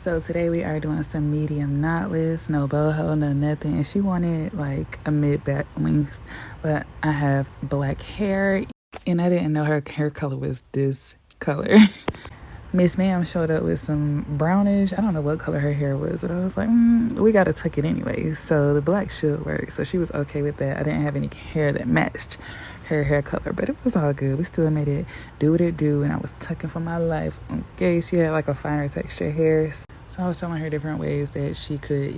So today we are doing some medium knotless, no boho, no nothing. And she wanted like a mid-back length, but I have black hair and I didn't know her hair color was this color. Miss Ma'am showed up with some brownish. I don't know what color her hair was, but I was like, we got to tuck it anyway. So the black should work. So she was okay with that. I didn't have any hair that matched her hair color, but it was all good. We still made it do what it do, and I was tucking for my life. Okay, she had like a finer texture hair. So I was telling her different ways that she could,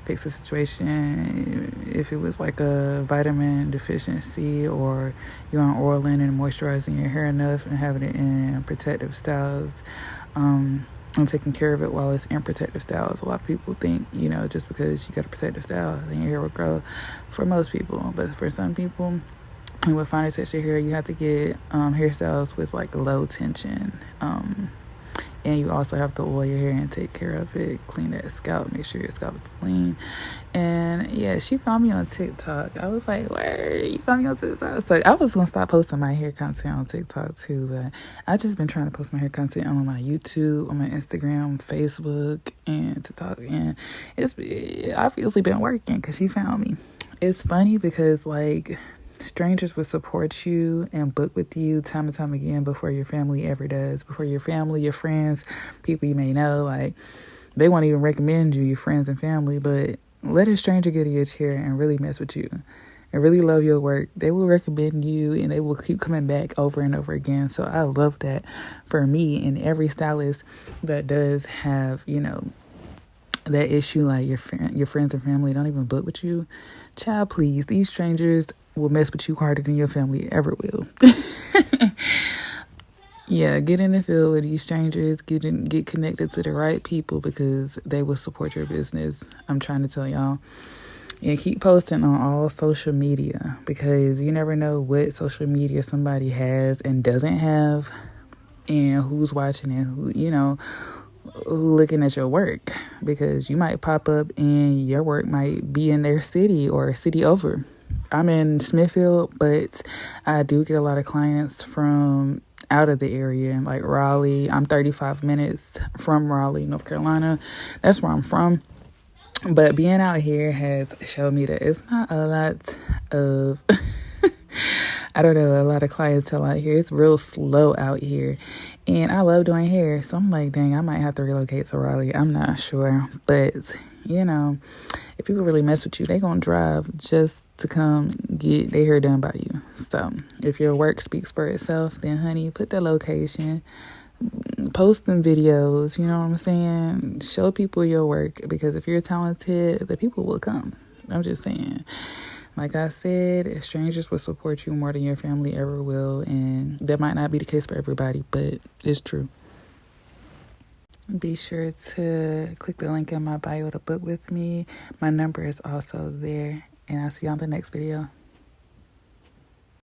fix the situation. If it was like a vitamin deficiency or you're on oiling and moisturizing your hair enough and having it in protective styles, and taking care of it while it's in protective styles. A lot of people think, just because you got a protective style, then your hair will grow. For most people, but for some people, and with finer texture hair, you have to get hairstyles with like low tension. And you also have to oil your hair and take care of it, clean that scalp, make sure your scalp is clean. And yeah, she found me on TikTok. I was like, where? You found me on TikTok? So I was going to stop posting my hair content on TikTok too, but I just been trying to post my hair content on my YouTube, on my Instagram, Facebook, and TikTok. And it's obviously been working because she found me. It's funny because strangers will support you and book with you time and time again before your family ever does. Before your family, your friends, people you may know, they won't even recommend you, your friends and family. But let a stranger get in your chair and really mess with you and really love your work. They will recommend you and they will keep coming back over and over again. So I love that for me and every stylist that does have, that issue, like your friends and family don't even book with you. Child, please, these strangers will mess with you harder than your family ever will. Yeah, get in the field with these strangers, get connected to the right people because they will support your business. I'm trying to tell y'all. And keep posting on all social media because you never know what social media somebody has and doesn't have and who's watching and who looking at your work, because you might pop up and your work might be in their city or a city over. I'm in Smithfield, but I do get a lot of clients from out of the area, like Raleigh. I'm 35 minutes from Raleigh, North Carolina. That's where I'm from. But being out here has shown me that it's not a lot of I don't know, a lot of clientele out here. It's real slow out here. And I love doing hair. So I'm like, dang, I might have to relocate to Raleigh. I'm not sure. But, if people really mess with you, they going to drive just to come get their hair done by you. So if your work speaks for itself, then, honey, put the location. Post them videos. You know what I'm saying? Show people your work. Because if you're talented, the people will come. I'm just saying. Like I said, strangers will support you more than your family ever will. And that might not be the case for everybody, but it's true. Be sure to click the link in my bio to book with me. My number is also there. And I'll see you on the next video.